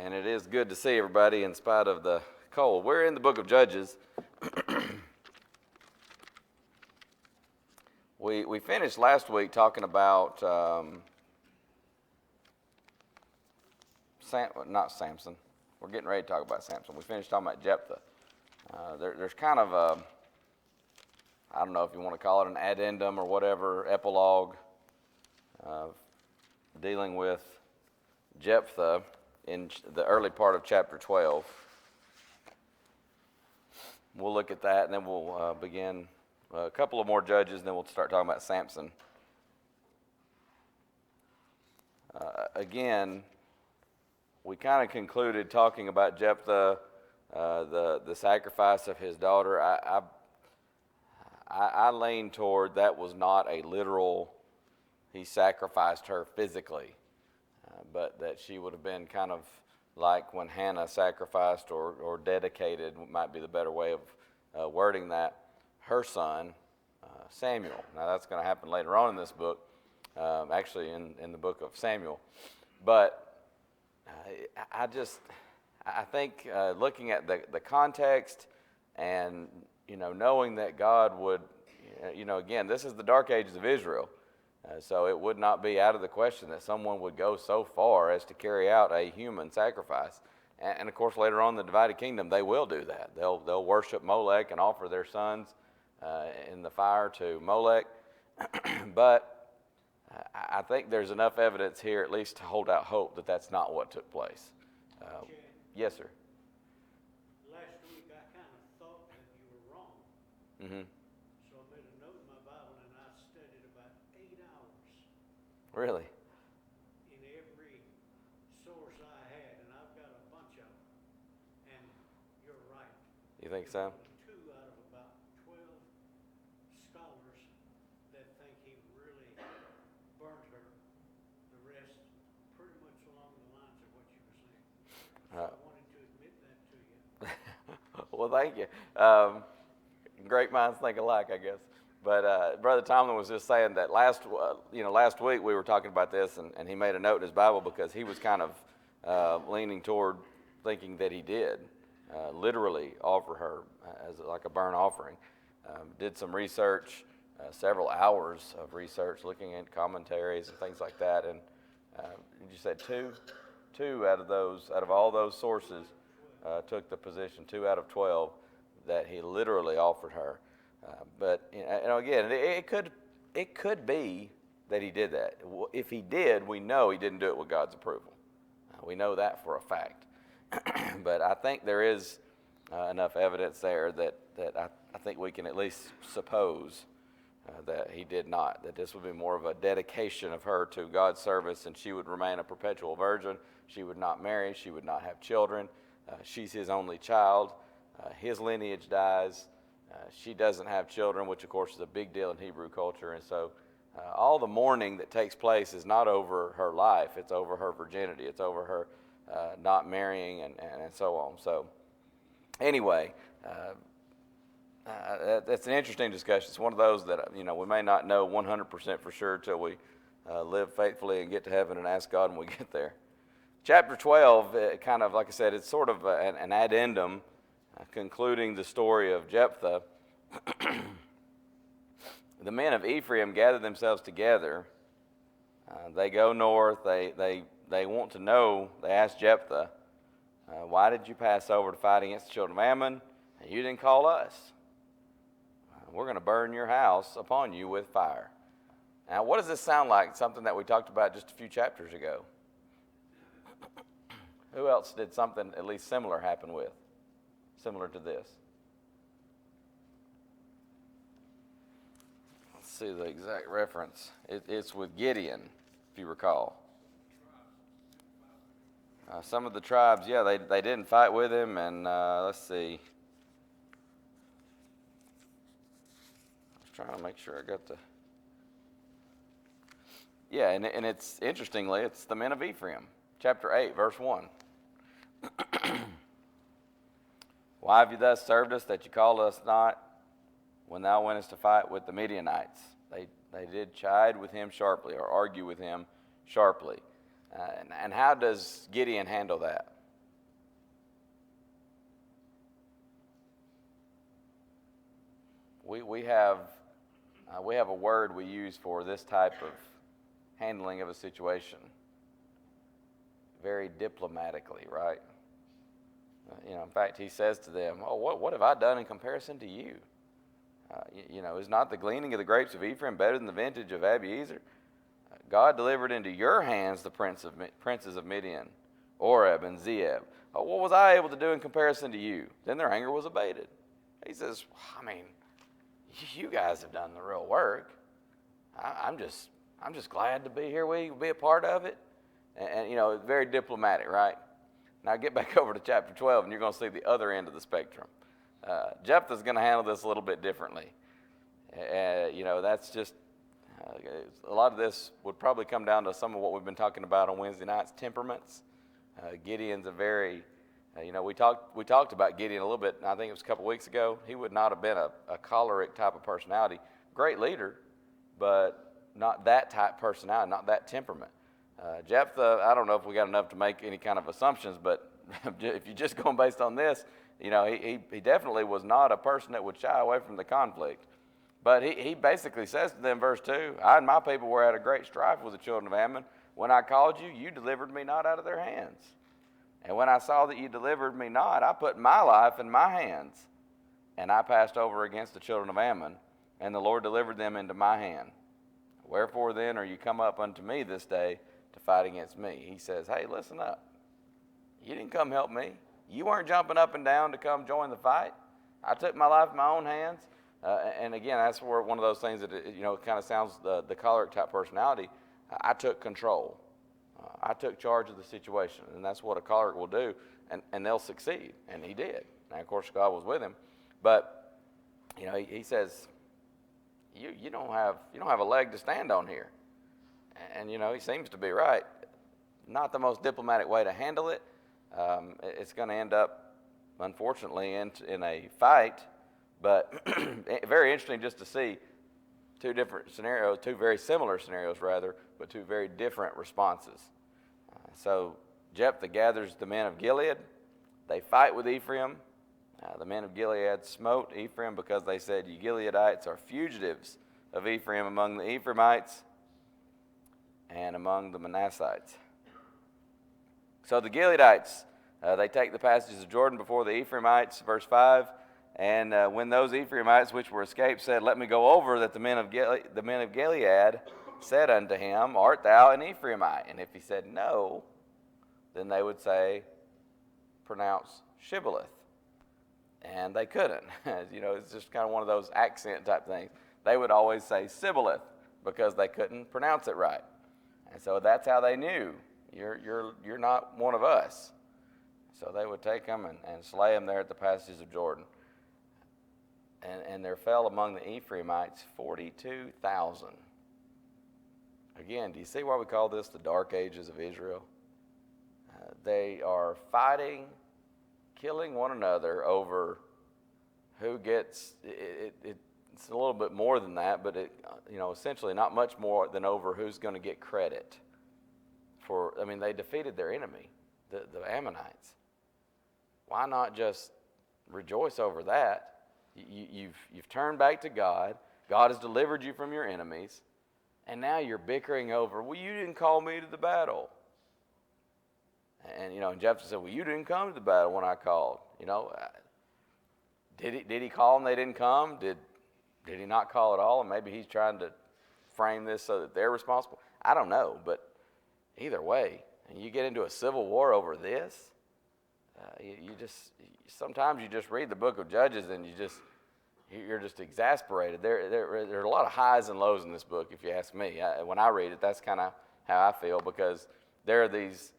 And it is good to see everybody in spite of the cold. We're in the book of Judges. We finished last week talking about not Samson. We're getting ready to talk about Samson. We finished talking about Jephthah. There's kind of a, I don't know if you want to call it an addendum or whatever, epilogue dealing with Jephthah in the early part of chapter 12. We'll look at that, and then we'll begin a couple of more judges, and then we'll start talking about Samson. Again, we kind of concluded talking about Jephthah, the sacrifice of his daughter. I lean toward that was not a literal, he sacrificed her physically, but that she would have been kind of like when Hannah sacrificed or dedicated, might be the better way of wording that, her son, Samuel. Now that's going to happen later on in this book, actually in the book of Samuel. But I think looking at the context and, knowing that God would, again, this is the dark ages of Israel. So it would not be out of the question that someone would go so far as to carry out a human sacrifice. And of course, later on in the divided kingdom, they will do that. They'll worship Molech and offer their sons in the fire to Molech. But I think there's enough evidence here at least to hold out hope that that's not what took place. Yes, sir. Last week I kind of thought that you were wrong. Mm-hmm. So I made a note in my Bible and I studied about 8 hours. Really? In every source I had, and I've got a bunch of them. And you're right. You think so? Two out of about 12 scholars that think he really burnt her. The rest pretty much along the lines of what you were saying. So I wanted to admit that to you. Well, thank you. Great minds think alike, I guess. But Brother Tomlin was just saying that last week we were talking about this, and he made a note in his Bible because he was kind of leaning toward thinking that he did literally offer her as like a burnt offering. Did some research, several hours of research, looking at commentaries and things like that. And you said two out of all those sources took the position, 2 out of 12, that he literally offered her. But again, it could be that he did that. If he did, we know he didn't do it with God's approval. We know that for a fact. But I think there is enough evidence there that I think we can at least suppose that he did not, that this would be more of a dedication of her to God's service, and she would remain a perpetual virgin. She would not marry. She would not have children. She's his only child. His lineage dies. She doesn't have children, which of course is a big deal in Hebrew culture. And so all the mourning that takes place is not over her life. It's over her virginity. It's over her not marrying and so on. So anyway, that's an interesting discussion. It's one of those that, we may not know 100% for sure till we live faithfully and get to heaven and ask God when we get there. Chapter 12, kind of, like I said, it's sort of an addendum concluding the story of Jephthah. The men of Ephraim gather themselves together. They go north. They want to know. They ask Jephthah, why did you pass over to fight against the children of Ammon, and you didn't call us? We're going to burn your house upon you with fire. Now, what does this sound like? Something that we talked about just a few chapters ago. Who else did something at least similar happen with? Similar to this. Let's see the exact reference. It's with Gideon, if you recall. Some of the tribes, they didn't fight with him, and let's see. I was trying to make sure I got the... Yeah, and it's, interestingly, it's the men of Ephraim. Chapter 8, verse 1. Why have you thus served us that you called us not when thou wentest to fight with the Midianites? They did chide with him sharply or argue with him sharply. And how does Gideon handle that? we have a word we use for this type of handling of a situation. Very diplomatically, right? In fact, he says to them, "Oh, what have I done in comparison to you? Is not the gleaning of the grapes of Ephraim better than the vintage of Abiezer? God delivered into your hands the princes of Midian, Oreb and Zeeb. Oh, what was I able to do in comparison to you?" Then their anger was abated. He says, you guys have done the real work. I'm just glad to be here. We be a part of it. And very diplomatic, right? Now get back over to chapter 12, and you're going to see the other end of the spectrum. Jephthah's going to handle this a little bit differently. That's just a lot of this would probably come down to some of what we've been talking about on Wednesday nights, temperaments. Gideon's a very, we talked about Gideon a little bit, I think it was a couple weeks ago. He would not have been a choleric type of personality. Great leader, but not that type personality, not that temperament. Jephthah, I don't know if we got enough to make any kind of assumptions, but if you're just going based on this, he definitely was not a person that would shy away from the conflict. But he basically says to them, verse 2, "I and my people were at a great strife with the children of Ammon. When I called you, you delivered me not out of their hands. And when I saw that you delivered me not, I put my life in my hands. And I passed over against the children of Ammon, and the Lord delivered them into my hand. Wherefore then are you come up unto me this day to fight against me?" He says, hey, listen up. You didn't come help me. You weren't jumping up and down to come join the fight. I took my life in my own hands. And again, that's where one of those things that, it kind of sounds the choleric type personality. I took control. I took charge of the situation. And that's what a choleric will do. And they'll succeed. And he did. And of course, God was with him. But, he says, you don't have a leg to stand on here. And, he seems to be right. Not the most diplomatic way to handle it. It's going to end up, unfortunately, in a fight. But very interesting just to see two different scenarios, two very similar scenarios, rather, but two very different responses. So Jephthah gathers the men of Gilead. They fight with Ephraim. The men of Gilead smote Ephraim because they said, "You Gileadites are fugitives of Ephraim among the Ephraimites and among the Manassites." So the Gileadites, they take the passages of Jordan before the Ephraimites, verse 5. And when those Ephraimites which were escaped said, "Let me go over," that the men of Gilead said unto him, "Art thou an Ephraimite?" And if he said no, then they would say, "Pronounce Shibboleth." And they couldn't. It's just kind of one of those accent type things. They would always say Sibboleth because they couldn't pronounce it right. And so that's how they knew, you're not one of us. So they would take them and slay them there at the passages of Jordan. And there fell among the Ephraimites 42,000. Again, do you see why we call this the dark ages of Israel? They are fighting, killing one another over who gets it. It's a little bit more than that, but essentially not much more than over who's going to get credit for. They defeated their enemy, the Ammonites. Why not just rejoice over that? You've turned back to God. God has delivered you from your enemies. And now you're bickering over, "Well, you didn't call me to the battle." And Jephthah said, "Well, you didn't come to the battle when I called." Did he call and they didn't come? Did he not call at all? And maybe he's trying to frame this so that they're responsible. I don't know, but either way, and you get into a civil war over this, sometimes you just read the book of Judges and you're just exasperated. There are a lot of highs and lows in this book, if you ask me. When I read it, that's kind of how I feel, because there are these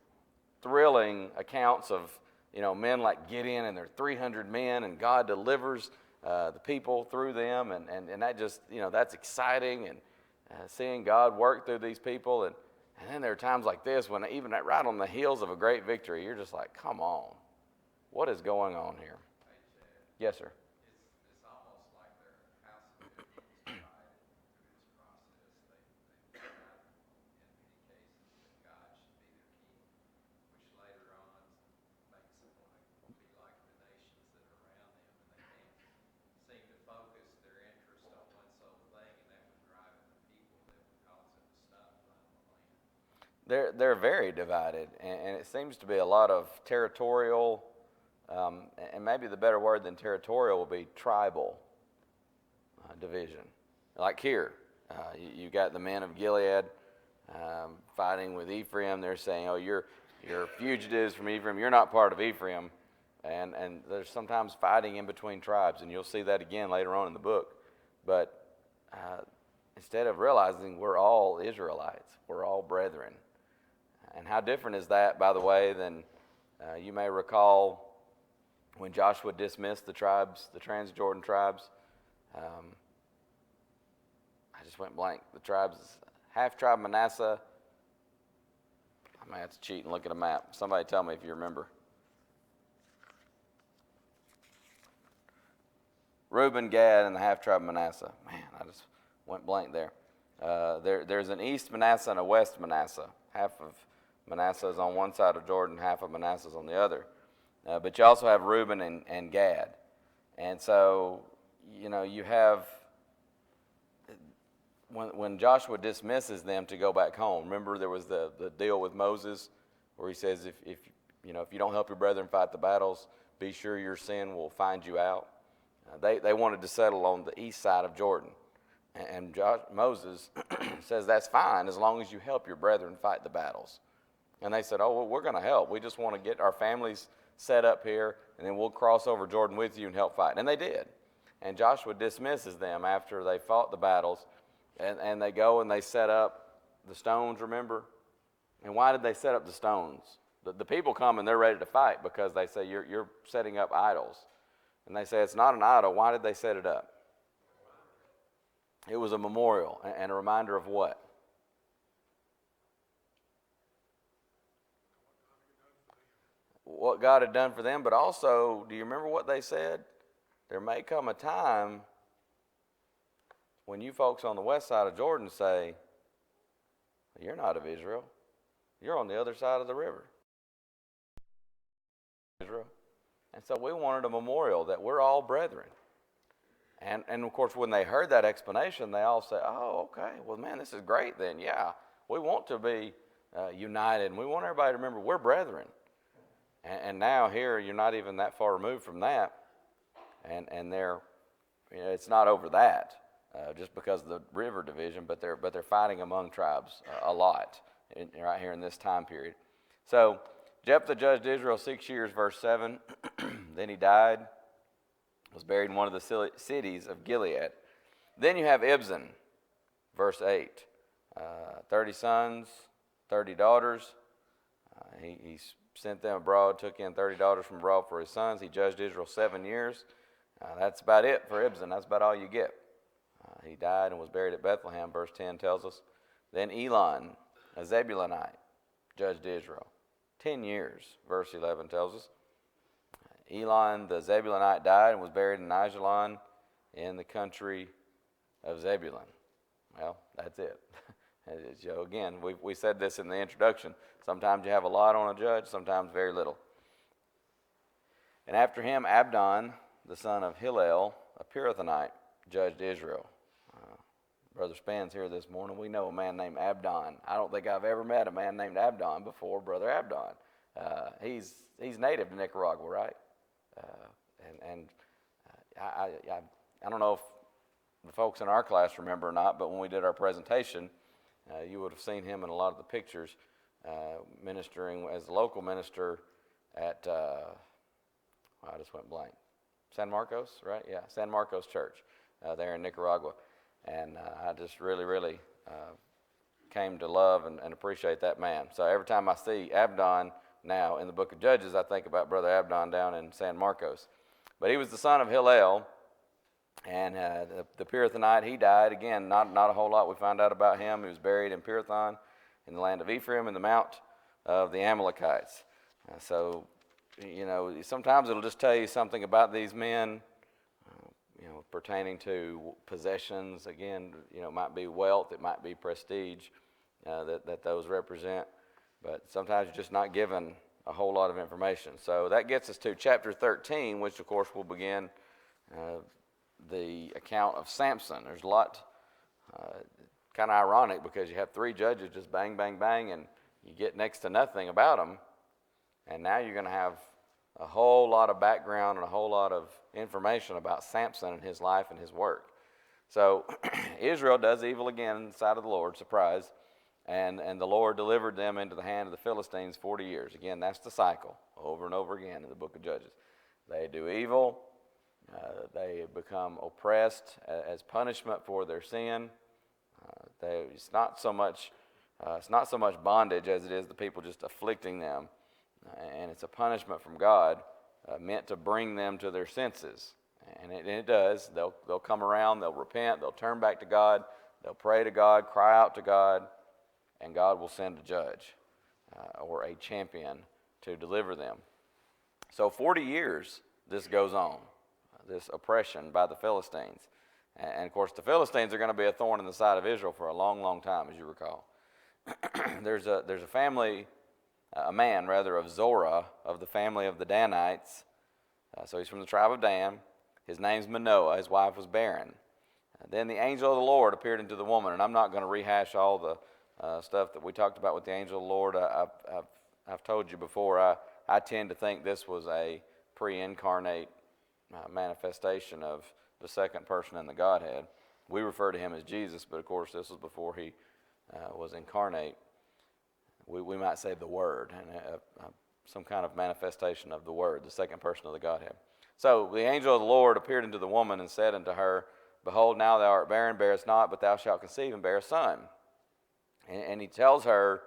thrilling accounts of men like Gideon, and there are 300 men, and God delivers the people through them, and that just that's exciting, and seeing God work through these people, and then there are times like this when even right on the heels of a great victory, you're just like, come on, what is going on here? Yes, sir. It's almost like their house of influence divided through this process. They forgot in many cases that God should be their king, which later on makes them be like the nations that are around them, and they can't seem to focus their interest they're very divided, and it seems to be a lot of territorial, and maybe the better word than territorial will be tribal division. Like here, you got the men of Gilead fighting with Ephraim. They're saying, "Oh, you're fugitives from Ephraim. You're not part of Ephraim," and there's sometimes fighting in between tribes, and you'll see that again later on in the book. But instead of realizing we're all Israelites, we're all brethren. And how different is that, by the way, than you may recall when Joshua dismissed the tribes, the Transjordan tribes. I just went blank. The tribes, half tribe Manasseh. I may have to cheat and look at a map. Somebody tell me if you remember. Reuben, Gad, and the half tribe Manasseh. Man, I just went blank there. There's an east Manasseh and a west Manasseh. Half of Manasseh is on one side of Jordan, half of Manasseh is on the other. But you also have Reuben and Gad. And so, you have, when Joshua dismisses them to go back home, remember there was the deal with Moses where he says, if you don't help your brethren fight the battles, be sure your sin will find you out. They wanted to settle on the east side of Jordan. And Moses says that's fine as long as you help your brethren fight the battles. And they said, oh, well, we're going to help. We just want to get our families set up here, and then we'll cross over Jordan with you and help fight. And they did. And Joshua dismisses them after they fought the battles, and they go and they set up the stones, remember? And why did they set up the stones? The people come and they're ready to fight because they say, you're setting up idols. And they say, it's not an idol. Why did they set it up? It was a memorial and a reminder of what? What God had done for them, but also, do you remember what they said? There may come a time when you folks on the west side of Jordan say, you're not of Israel. You're on the other side of the river. Israel. And so we wanted a memorial that we're all brethren. And of course, when they heard that explanation, they all said, oh, okay, well, man, this is great then. Yeah, we want to be united, and we want everybody to remember we're brethren. And now here, you're not even that far removed from that. And they're, it's not over that, just because of the river division, but they're fighting among tribes a lot right here in this time period. So Jephthah judged Israel 6 years, verse 7. Then he died, was buried in one of the cities of Gilead. Then you have Ibzan, verse 8. 30 sons, 30 daughters. He sent them abroad, took in 30 daughters from abroad for his sons. He judged Israel 7 years. That's about it for Ibzan. That's about all you get. He died and was buried at Bethlehem, verse 10 tells us. Then Elon, a Zebulunite, judged Israel 10 years, verse 11 tells us. Elon, the Zebulunite, died and was buried in Aijalon in the country of Zebulun. Well, that's it. So again, we said this in the introduction. Sometimes you have a lot on a judge, sometimes very little. And after him, Abdon, the son of Hillel, a Pirathonite, judged Israel. Brother Span's here this morning. We know a man named Abdon. I don't think I've ever met a man named Abdon before, Brother Abdon. He's native to Nicaragua, right? I don't know if the folks in our class remember or not, but when we did our presentation, you would have seen him in a lot of the pictures ministering as a local minister at, I just went blank, San Marcos, right? Yeah, San Marcos Church there in Nicaragua. And I just really came to love and appreciate that man. So every time I see Abdon now in the book of Judges, I think about Brother Abdon down in San Marcos. But he was the son of Hillel, and the Pirathonite, he died. Again, not a whole lot we find out about him. He was buried in Pirathon in the land of Ephraim in the mount of the Amalekites. So, sometimes it'll just tell you something about these men, pertaining to possessions. Again, it might be wealth, it might be prestige that those represent. But sometimes you're just not given a whole lot of information. So that gets us to chapter 13, which of course will begin the account of Samson. There's a lot, kind of ironic because you have 3 judges just bang, bang, bang, and you get next to nothing about them, and now you're going to have a whole lot of background and a whole lot of information about Samson and his life and his work. So Israel does evil again in the sight of the Lord, surprise, and the Lord delivered them into the hand of the Philistines 40 years. Again, that's the cycle over and over again in the book of Judges. They do evil. They become oppressed as punishment for their sin. It's not so much bondage as it is the people just afflicting them, and it's a punishment from God meant to bring them to their senses. And it does. They'll come around. They'll repent. They'll turn back to God. They'll pray to God, cry out to God, and God will send a judge or a champion to deliver them. So 40 years this goes on, this oppression by the Philistines. And of course, the Philistines are going to be a thorn in the side of Israel for a long, long time, as you recall. There's a family, a man rather, of Zorah, of the family of the Danites. So he's from the tribe of Dan. His name's Manoah. His wife was barren. Then the angel of the Lord appeared unto the woman, and I'm not going to rehash all the stuff that we talked about with the angel of the Lord. I've told you before, I tend to think this was a pre-incarnate manifestation of the second person in the Godhead. We refer to him as Jesus, but of course this was before he was incarnate. We might say the Word, and some kind of manifestation of the Word, the second person of the Godhead. So the angel of the Lord appeared unto the woman and said unto her, Behold, now thou art barren, bearest not, but thou shalt conceive and bear a son. And he tells her,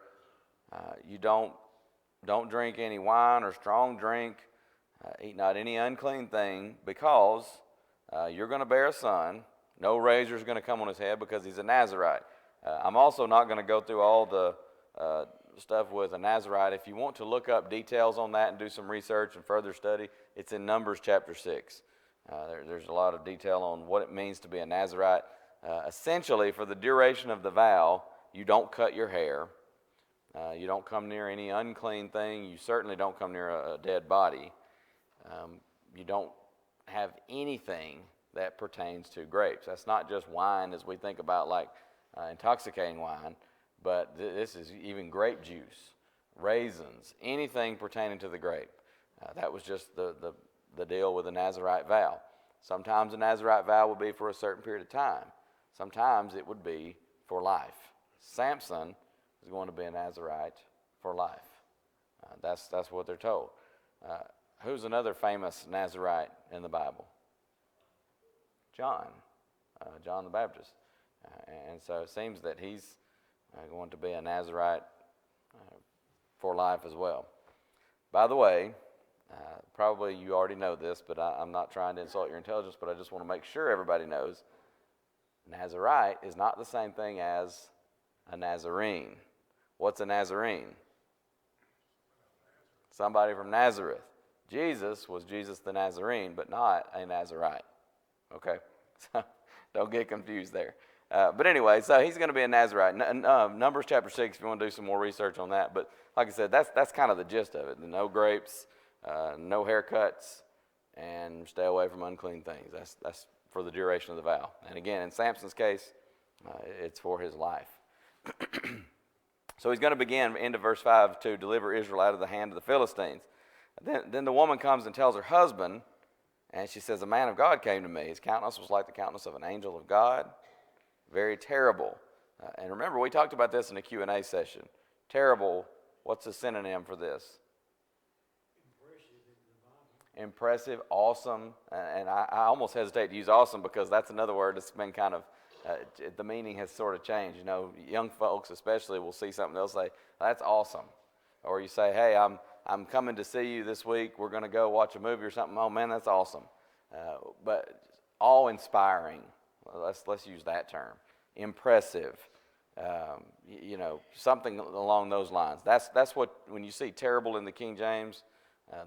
you don't drink any wine or strong drink, eat not any unclean thing, because you're going to bear a son. No razor is going to come on his head because he's a Nazarite. I'm also not going to go through all the stuff with a Nazarite. If you want to look up details on that and do some research and further study, it's in Numbers chapter 6. There's a lot of detail on what it means to be a Nazarite. Essentially, for the duration of the vow, you don't cut your hair. You don't come near any unclean thing. You certainly don't come near a dead body. You don't have anything that pertains to grapes. That's not just wine as we think about like intoxicating wine, but this is even grape juice, raisins, anything pertaining to the grape. That was just the deal with the Nazarite vow. Sometimes a Nazarite vow would be for a certain period of time. Sometimes it would be for life. Samson is going to be a Nazarite for life. That's what they're told. Who's another famous Nazarite in the Bible? John the Baptist. And so it seems that he's going to be a Nazarite for life as well. By the way, probably you already know this, but I'm not trying to insult your intelligence, but I just want to make sure everybody knows Nazarite is not the same thing as a Nazarene. What's a Nazarene? Somebody from Nazareth. Jesus was Jesus the Nazarene, but not a Nazarite. Okay? So don't get confused there. But anyway, so he's going to be a Nazarite. Numbers chapter 6, if you want to do some more research on that. But like I said, that's kind of the gist of it. No grapes, no haircuts, and stay away from unclean things. That's for the duration of the vow. And again, in Samson's case, it's for his life. So he's going to begin, into verse 5, to deliver Israel out of the hand of the Philistines. Then the woman comes and tells her husband, and she says, a man of God came to me. His countenance was like the countenance of an angel of God. Very terrible. And remember, we talked about this in a Q&A session. Terrible, what's a synonym for this? Impressive, awesome. And I almost hesitate to use awesome because that's another word that's been kind of, the meaning has sort of changed. You know, young folks especially will see something, they'll say, that's awesome. Or you say, hey, I'm coming to see you this week. We're going to go watch a movie or something. Oh, man, that's awesome. But awe-inspiring. Let's use that term. Impressive. Something along those lines. That's what, when you see terrible in the King James,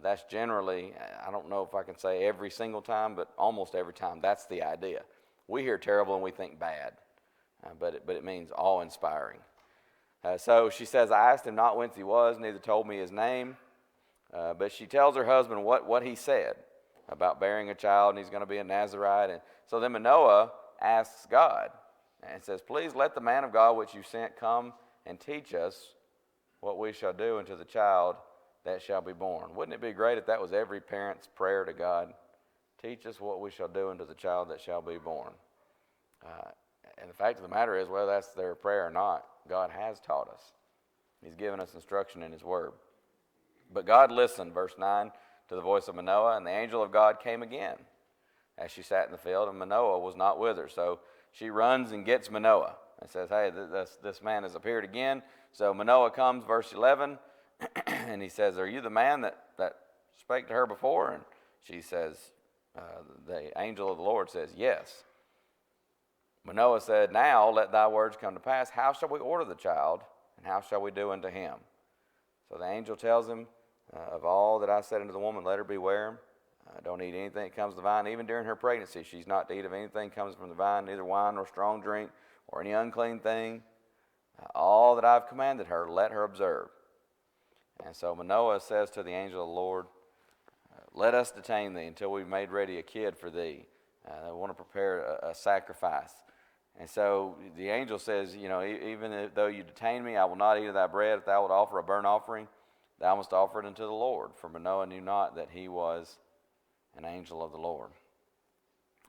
that's generally, I don't know if I can say every single time, but almost every time, that's the idea. We hear terrible and we think bad, but it means awe-inspiring. So she says, I asked him not whence he was, neither told me his name. But she tells her husband what he said about bearing a child, and he's going to be a Nazarite. And so then Manoah asks God and says, please let the man of God which you sent come and teach us what we shall do unto the child that shall be born. Wouldn't it be great if that was every parent's prayer to God? Teach us what we shall do unto the child that shall be born. And the fact of the matter is, whether that's their prayer or not, God has taught us. He's given us instruction in his word. But God listened, verse 9, to the voice of Manoah, and the angel of God came again as she sat in the field, and Manoah was not with her. So she runs and gets Manoah and says, hey, this man has appeared again. So Manoah comes, verse 11, and he says, are you the man that spake to her before? And she says, the angel of the Lord says, yes. Manoah said, now let thy words come to pass. How shall we order the child, and how shall we do unto him? So the angel tells him, of all that I said unto the woman, let her beware. Don't eat anything that comes from the vine. Even during her pregnancy, she's not to eat of anything that comes from the vine, neither wine nor strong drink, or any unclean thing. All that I've commanded her, let her observe. And so Manoah says to the angel of the Lord, let us detain thee until we've made ready a kid for thee. I want to prepare a sacrifice. And so the angel says, even though you detain me, I will not eat of thy bread. If thou wilt offer a burnt offering, thou must offer it unto the Lord. For Manoah knew not that he was an angel of the Lord.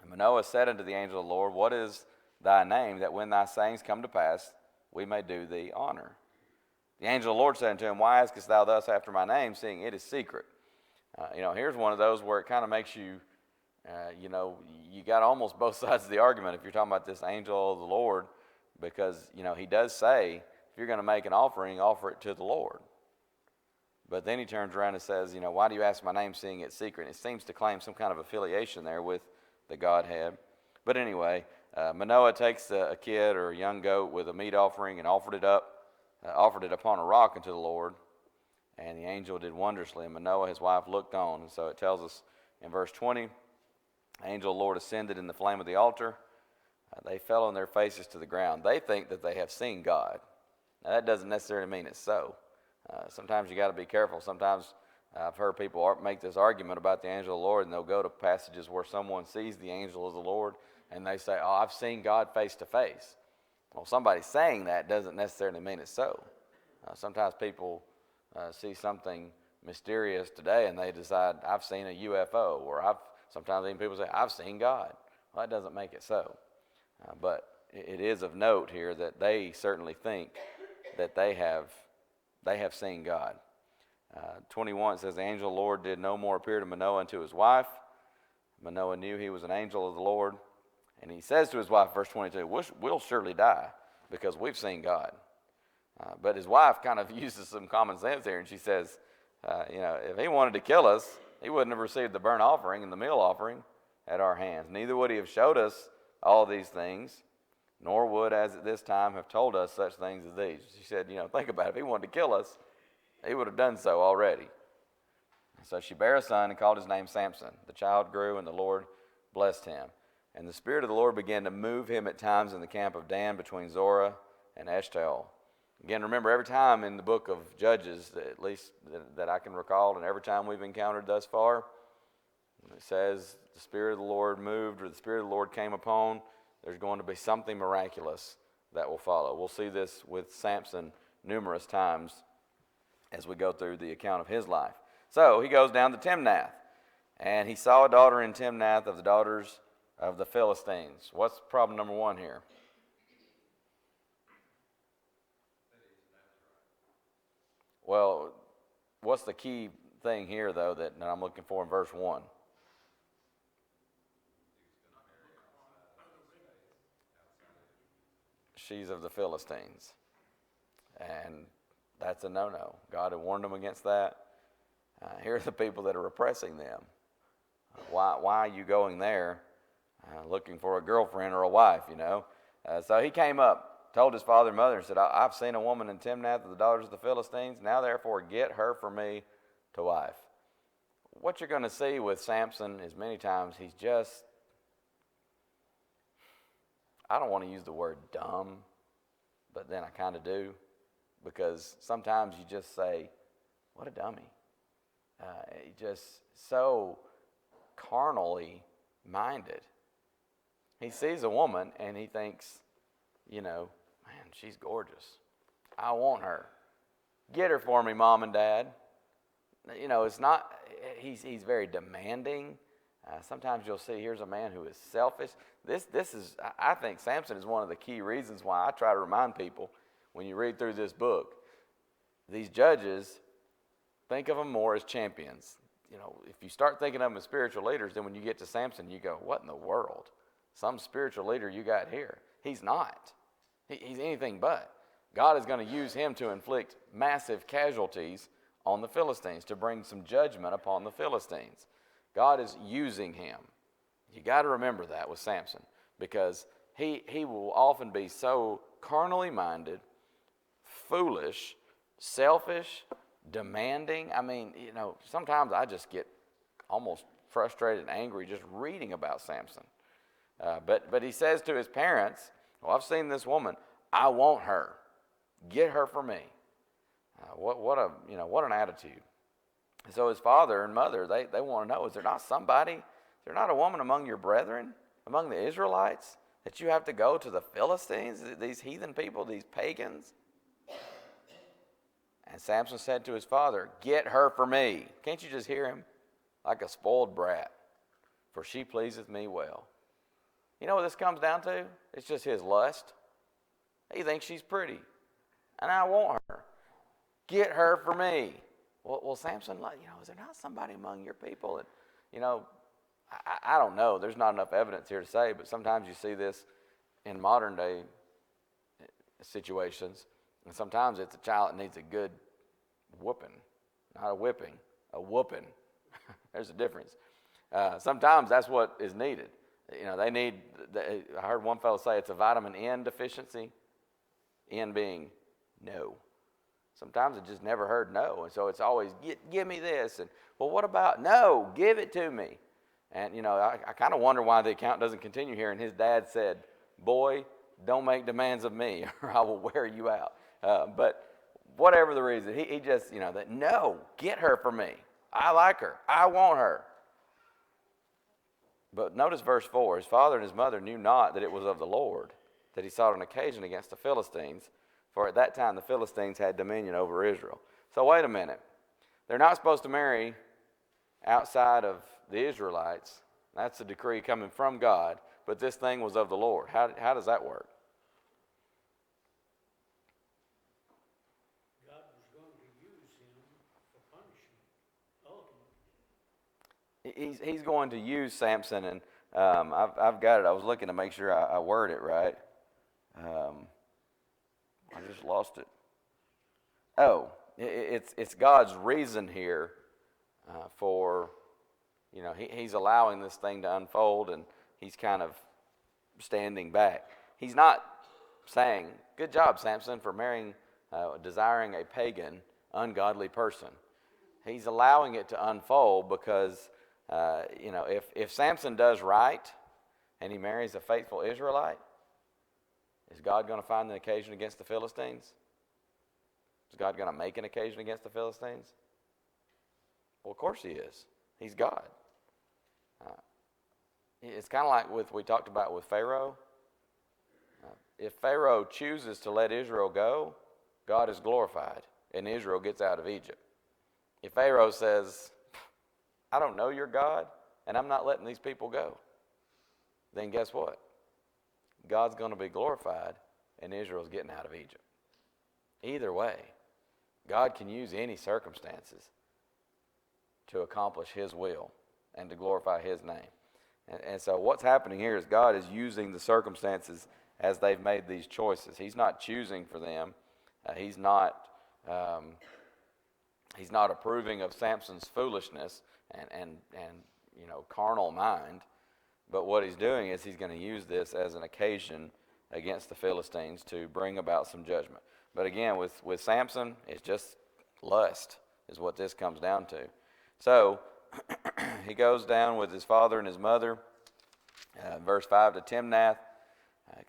And Manoah said unto the angel of the Lord, what is thy name, that when thy sayings come to pass, we may do thee honor? The angel of the Lord said unto him, why askest thou thus after my name, seeing it is secret? Here's one of those where it kind of makes you, you got almost both sides of the argument if you're talking about this angel of the Lord, because, he does say, if you're going to make an offering, offer it to the Lord. But then he turns around and says, why do you ask my name, seeing it's secret? And it seems to claim some kind of affiliation there with the Godhead. But anyway, Manoah takes a kid or a young goat with a meat offering and offered it upon a rock unto the Lord. And the angel did wondrously, and Manoah, his wife, looked on. And so it tells us in verse 20, the angel of the Lord ascended in the flame of the altar. They fell on their faces to the ground. They think that they have seen God. Now, that doesn't necessarily mean it's so. Sometimes you got to be careful. Sometimes I've heard people make this argument about the angel of the Lord, and they'll go to passages where someone sees the angel of the Lord, and they say, oh, I've seen God face to face. Well, somebody saying that doesn't necessarily mean it's so. Sometimes people see something mysterious today, and they decide, I've seen a UFO, or sometimes even people say, I've seen God. Well, that doesn't make it so. But it is of note here that they certainly think that they have seen God. 21 says, the angel of the Lord did no more appear to Manoah and to his wife. Manoah knew he was an angel of the Lord. And he says to his wife, verse 22, we'll surely die because we've seen God. But his wife kind of uses some common sense here, and she says, if he wanted to kill us, he wouldn't have received the burnt offering and the meal offering at our hands. Neither would he have showed us all these things, nor would, as at this time, have told us such things as these. She said, think about it. If he wanted to kill us, he would have done so already. So she bare a son and called his name Samson. The child grew, and the Lord blessed him. And the Spirit of the Lord began to move him at times in the camp of Dan between Zorah and Eshtaol. Again, remember, every time in the book of Judges, at least that I can recall, and every time we've encountered thus far, it says the Spirit of the Lord moved, or the Spirit of the Lord came upon, there's going to be something miraculous that will follow. We'll see this with Samson numerous times as we go through the account of his life. So he goes down to Timnath, and he saw a daughter in Timnath of the daughters of the Philistines. What's problem number one here? Well, what's the key thing here, though, that I'm looking for in verse 1? She's of the Philistines. And that's a no-no. God had warned them against that. Here are the people that are oppressing them. Why are you going there looking for a girlfriend or a wife, So he came up, told his father and mother, and said, I've seen a woman in Timnath of the daughters of the Philistines. Now, therefore, get her for me to wife. What you're going to see with Samson is many times he's just, I don't want to use the word dumb, but then I kind of do, because sometimes you just say, what a dummy. Just so carnally minded. He sees a woman and he thinks, man, she's gorgeous. I want her. Get her for me, Mom and Dad. You know, it's not, he's very demanding. Sometimes you'll see, here's a man who is selfish. This is, I think Samson is one of the key reasons why I try to remind people when you read through this book, these judges, think of them more as champions. You know, if you start thinking of them as spiritual leaders, then when you get to Samson, you go, what in the world? Some spiritual leader you got here. He's not. He's anything but. God is going to use him to inflict massive casualties on the Philistines, to bring some judgment upon the Philistines. God is using him. You got to remember that with Samson, because he will often be so carnally minded, foolish, selfish, demanding. I mean, you know, sometimes I just get almost frustrated and angry just reading about Samson. But he says to his parents, well, I've seen this woman. I want her. Get her for me. What an attitude. And so his father and mother, they want to know, is there not somebody, is there not a woman among your brethren, among the Israelites, that you have to go to the Philistines, these heathen people, these pagans? And Samson said to his father, get her for me. Can't you just hear him? Like a spoiled brat, for she pleaseth me well. You know what this comes down to? It's just his lust. He thinks she's pretty, and I want her. Get her for me. Well, Samson, you know, is there not somebody among your people? And, you know, I don't know. There's not enough evidence here to say, but sometimes you see this in modern day situations, and sometimes it's a child that needs a good whooping, not a whipping, a whooping. There's a difference. Sometimes that's what is needed. You know, I heard one fellow say it's a vitamin N deficiency, N being no. Sometimes it just never heard no, and so it's always, give me this, and, well, what about, no, give it to me. And, you know, I kind of wonder why the account doesn't continue here, and his dad said, boy, don't make demands of me, or I will wear you out. But whatever the reason, he just, you know, that, no, get her for me. I like her. I want her. But notice verse 4, his father and his mother knew not that it was of the Lord, that he sought an occasion against the Philistines, for at that time the Philistines had dominion over Israel. So wait a minute. They're not supposed to marry outside of the Israelites. That's a decree coming from God, but this thing was of the Lord. How does that work? God was going to use him for punishment, ultimately. He's going to use Samson, and I've got it. I was looking to make sure I word it right. I just lost it. Oh, it's God's reason here for, you know, he's allowing this thing to unfold, and he's kind of standing back. He's not saying, good job, Samson, for desiring a pagan, ungodly person. He's allowing it to unfold because, you know, if Samson does right and he marries a faithful Israelite, is God going to find an occasion against the Philistines? Is God going to make an occasion against the Philistines? Well, of course he is. He's God. It's kind of like we talked about with Pharaoh. If Pharaoh chooses to let Israel go, God is glorified, and Israel gets out of Egypt. If Pharaoh says, I don't know your God, and I'm not letting these people go, then guess what? God's going to be glorified, and Israel's getting out of Egypt. Either way, God can use any circumstances to accomplish his will and to glorify his name. And so what's happening here is God is using the circumstances as they've made these choices. He's not choosing for them. He's not approving of Samson's foolishness and you know, carnal mind. But what he's doing is he's going to use this as an occasion against the Philistines to bring about some judgment. But again, with Samson, it's just lust is what this comes down to. So he goes down with his father and his mother. Verse 5, to Timnath,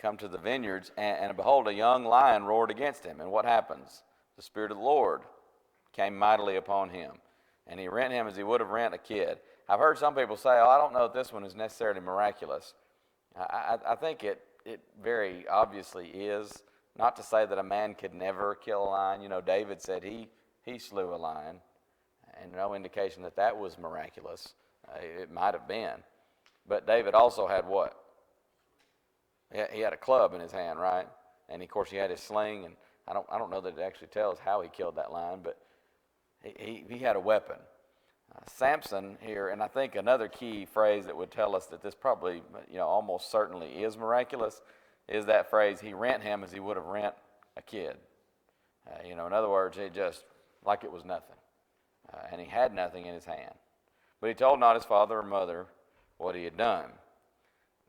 come to the vineyards, and behold, a young lion roared against him. And what happens? The Spirit of the Lord came mightily upon him, and he rent him as he would have rent a kid. I've heard some people say, I don't know if this one is necessarily miraculous. I think it very obviously is. Not to say that a man could never kill a lion. You know, David said he slew a lion, and no indication that that was miraculous. It might have been. But David also had what? He had a club in his hand, right? And of course he had his sling, and I don't know that it actually tells how he killed that lion, but he had a weapon. Samson here, and I think another key phrase that would tell us that this probably, almost certainly is miraculous, is that phrase, he rent him as he would have rent a kid. In other words, it just, like it was nothing. And he had nothing in his hand. But he told not his father or mother what he had done.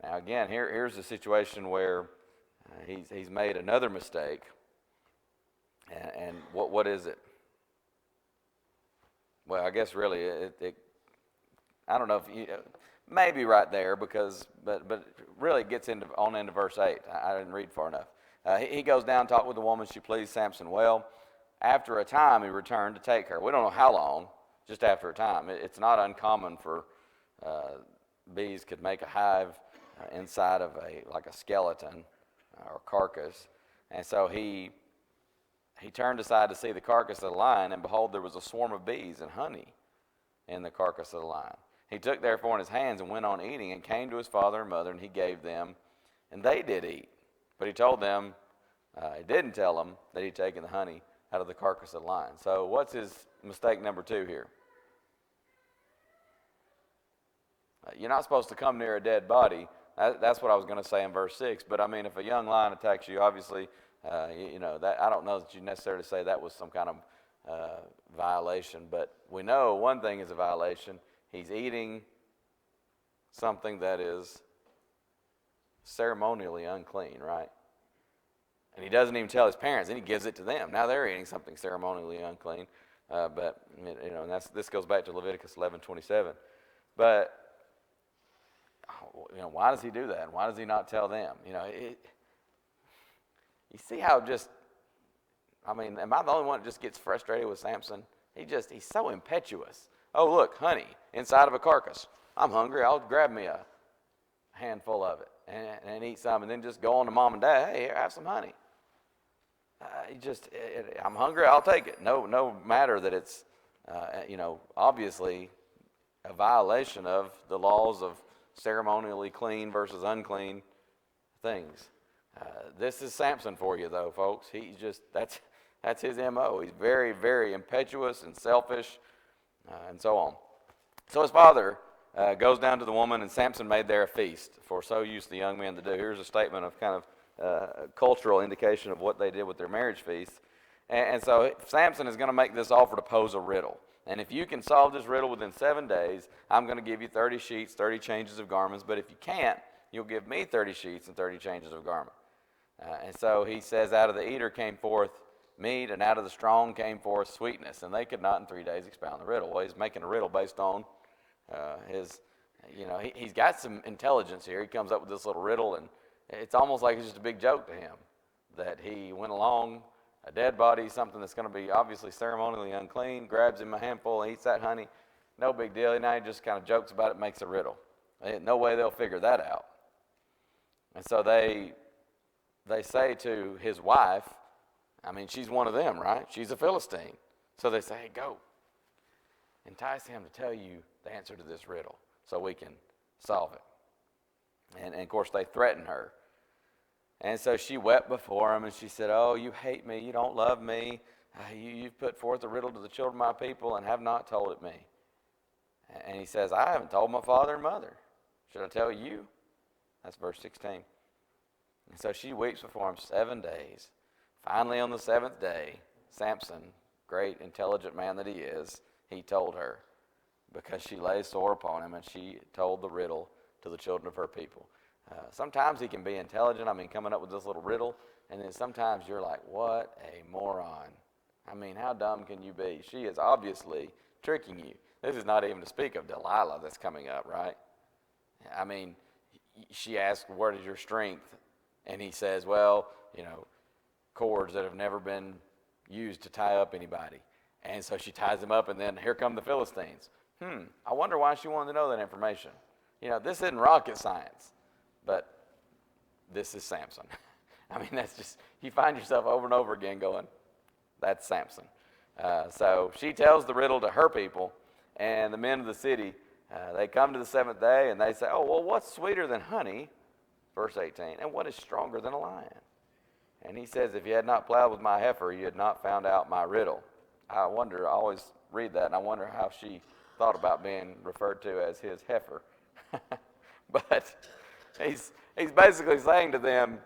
Now again, here's a situation where he's made another mistake. And what is it? Well, I guess really, I don't know if you, maybe right there, because, but really it gets on into verse 8. I didn't read far enough. He goes down, talked with the woman. She pleased Samson well. After a time, he returned to take her. We don't know how long, just after a time. It's not uncommon for bees could make a hive inside of like a skeleton or carcass. And so he turned aside to see the carcass of the lion, and behold, there was a swarm of bees and honey in the carcass of the lion. He took therefore in his hands and went on eating, and came to his father and mother, and he gave them, and they did eat. But he told them, he didn't tell them that he'd taken the honey out of the carcass of the lion. So what's his mistake number 2 here? You're not supposed to come near a dead body. That's what I was going to say in verse 6. But I mean, if a young lion attacks you, obviously, that I don't know that you necessarily say that was some kind of violation. But we know one thing is a violation. He's eating something that is ceremonially unclean, right? And he doesn't even tell his parents, and he gives it to them. Now they're eating something ceremonially unclean. But and this goes back to Leviticus 11:27. But why does he do that? Why does he not tell them? You see how am I the only one that just gets frustrated with Samson? He's so impetuous. Oh, look, honey inside of a carcass. I'm hungry. I'll grab me a handful of it and eat some, and then just go on to mom and dad. Hey, here, have some honey. I'm hungry. I'll take it. No matter that it's, obviously a violation of the laws of ceremonially clean versus unclean things. This is Samson for you, though, folks. That's his MO. He's very, very impetuous and selfish, and so on. So his father goes down to the woman, and Samson made there a feast, for so used the young men to do. Here's a statement of kind of cultural indication of what they did with their marriage feast. And so Samson is going to make this offer to pose a riddle. And if you can solve this riddle within 7 days, I'm going to give you 30 sheets, 30 changes of garments. But if you can't, you'll give me 30 sheets and 30 changes of garment. And so he says, out of the eater came forth meat, and out of the strong came forth sweetness. And they could not in 3 days expound the riddle. Well, he's making a riddle based on he's got some intelligence here. He comes up with this little riddle, and it's almost like it's just a big joke to him that he went along, a dead body, something that's going to be obviously ceremonially unclean, grabs him a handful and eats that honey. No big deal. And now he just kind of jokes about it, makes a riddle. No way they'll figure that out. And so they say to his wife, she's one of them, right? She's a Philistine. So they say, hey, go. Entice him to tell you the answer to this riddle so we can solve it. And of course, they threaten her. And so she wept before him, and she said, oh, you hate me. You don't love me. You've put forth a riddle to the children of my people and have not told it me. And he says, I haven't told my father and mother. Should I tell you? That's verse 16. And so she weeps before him 7 days. Finally, on the 7th day, Samson, great intelligent man that he is, he told her, because she lay sore upon him, and she told the riddle to the children of her people. Sometimes he can be intelligent, coming up with this little riddle, and then sometimes you're like, what a moron. How dumb can you be? She is obviously tricking you. This is not even to speak of Delilah that's coming up, right? She asks, where is your strength? And he says, well, cords that have never been used to tie up anybody. And so she ties them up, and then here come the Philistines. I wonder why she wanted to know that information. This isn't rocket science, but this is Samson. I mean, that's just, you find yourself over and over again going, that's Samson. So she tells the riddle to her people, and the men of the city, they come to the seventh day, and they say, oh, well, what's sweeter than honey, verse 18, and what is stronger than a lion? And he says, if you had not plowed with my heifer, you had not found out my riddle. I always read that, and I wonder how she thought about being referred to as his heifer. But he's basically saying to them,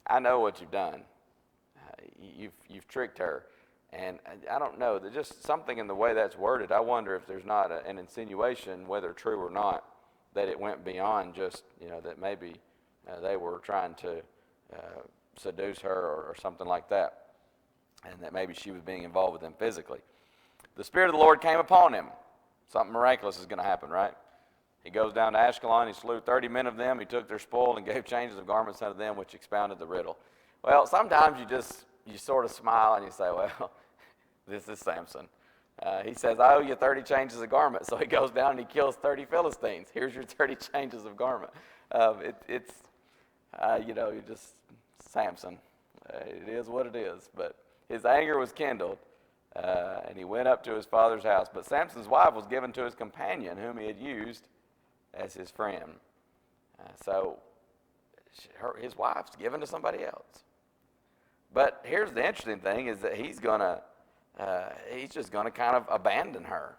I know what you've done. You've tricked her. And I don't know, there's just something in the way that's worded. I wonder if there's not an insinuation, whether true or not, that it went beyond just, that maybe they were trying to seduce her or something like that, and that maybe she was being involved with them physically. The Spirit of the Lord came upon him. Something miraculous is going to happen, right? He goes down to Ashkelon. He slew 30 men of them. He took their spoil and gave changes of garments unto them, which expounded the riddle. Well, sometimes you sort of smile and you say, well, this is Samson. He says, I owe you 30 changes of garment. So he goes down and he kills 30 Philistines. Here's your 30 changes of garment. It's just Samson. It is what it is. But his anger was kindled, and he went up to his father's house. But Samson's wife was given to his companion, whom he had used as his friend. So his wife's given to somebody else. But here's the interesting thing, is that he's just going to kind of abandon her.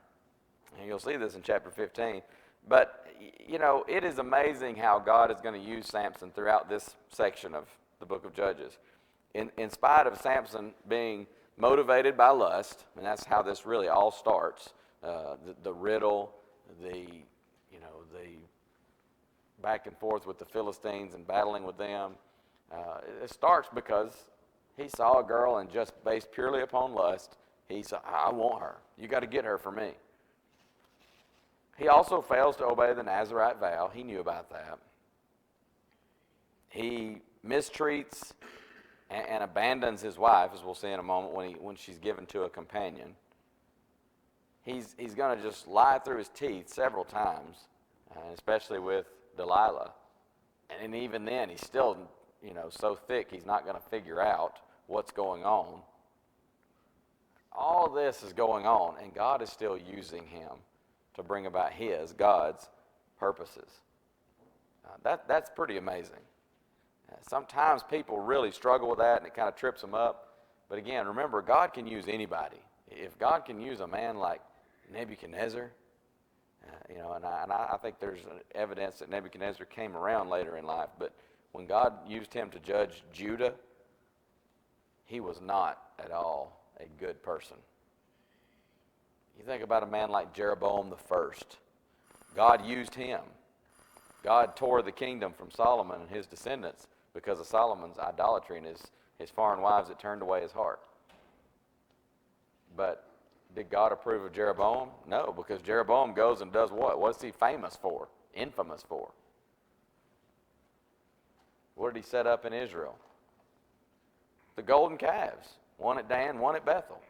And you'll see this in chapter 15. But, it is amazing how God is going to use Samson throughout this section of the book of Judges. In spite of Samson being motivated by lust, and that's how this really all starts, the riddle, the back and forth with the Philistines and battling with them. It starts because he saw a girl, and just based purely upon lust, he said, I want her. You got to get her for me. He also fails to obey the Nazirite vow. He knew about that. He mistreats and abandons his wife, as we'll see in a moment, when she's given to a companion. He's going to just lie through his teeth several times, especially with Delilah. And even then, he's still, so thick he's not going to figure out what's going on. All this is going on, and God is still using him to bring about God's purposes. That's pretty amazing. Sometimes people really struggle with that, and it kind of trips them up. But again, remember, God can use anybody. If God can use a man like Nebuchadnezzar, and I think there's evidence that Nebuchadnezzar came around later in life, but when God used him to judge Judah, he was not at all a good person. You think about a man like Jeroboam the first. God used him. God tore the kingdom from Solomon and his descendants because of Solomon's idolatry and his foreign wives that turned away his heart. But did God approve of Jeroboam? No, because Jeroboam goes and does what? What's he famous for? Infamous for? What did he set up in Israel? The golden calves. One at Dan, one at Bethel.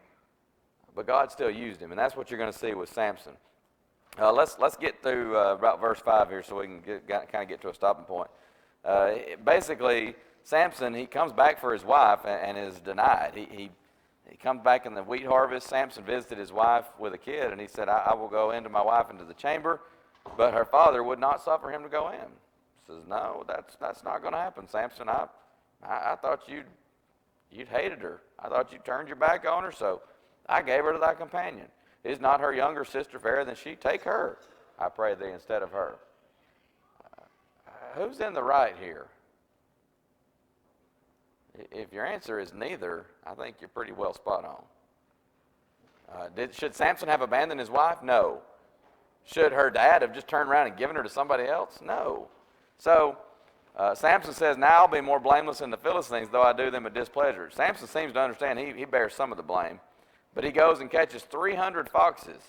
But God still used him, and that's what you're going to see with Samson. Let's get through about verse 5 here so we can kind of get to a stopping point. Basically, Samson, he comes back for his wife and is denied. He comes back in the wheat harvest. Samson visited his wife with a kid, and he said, I will go into my wife into the chamber, but her father would not suffer him to go in. He says, no, that's not going to happen, Samson. I thought you'd hated her. I thought you turned your back on her, so I gave her to thy companion. Is not her younger sister fairer than she? Take her, I pray thee, instead of her. Who's in the right here? If your answer is neither, I think you're pretty well spot on. Should Samson have abandoned his wife? No. Should her dad have just turned around and given her to somebody else? No. So Samson says, now I'll be more blameless than the Philistines, though I do them a displeasure. Samson seems to understand he bears some of the blame. But he goes and catches 300 foxes,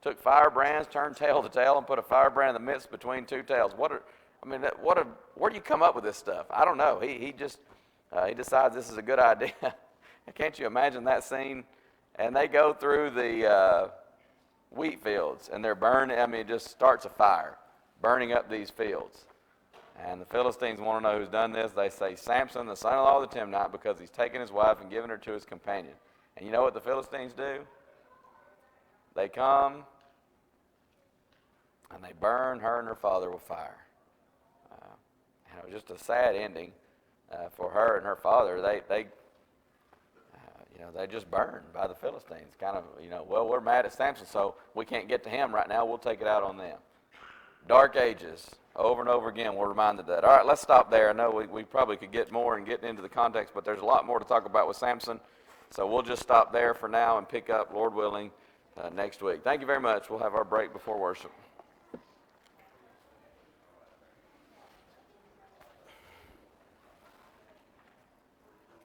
took firebrands, turned tail to tail, and put a firebrand in the midst between two tails. Where do you come up with this stuff? I don't know. He decides this is a good idea. Can't you imagine that scene? And they go through the wheat fields, and they're burning. It just starts a fire, burning up these fields. And the Philistines want to know who's done this. They say, Samson, the son-in-law of the Timnite, because he's taken his wife and given her to his companion. And you know what the Philistines do? They come and they burn her and her father with fire. And it was just a sad ending for her and her father. They just burned by the Philistines. Kind of, well, we're mad at Samson, so we can't get to him right now. We'll take it out on them. Dark ages, over and over again, we're reminded of that. All right, let's stop there. I know we probably could get more and get into the context, but there's a lot more to talk about with Samson. So we'll just stop there for now and pick up, Lord willing, next week. Thank you very much. We'll have our break before worship.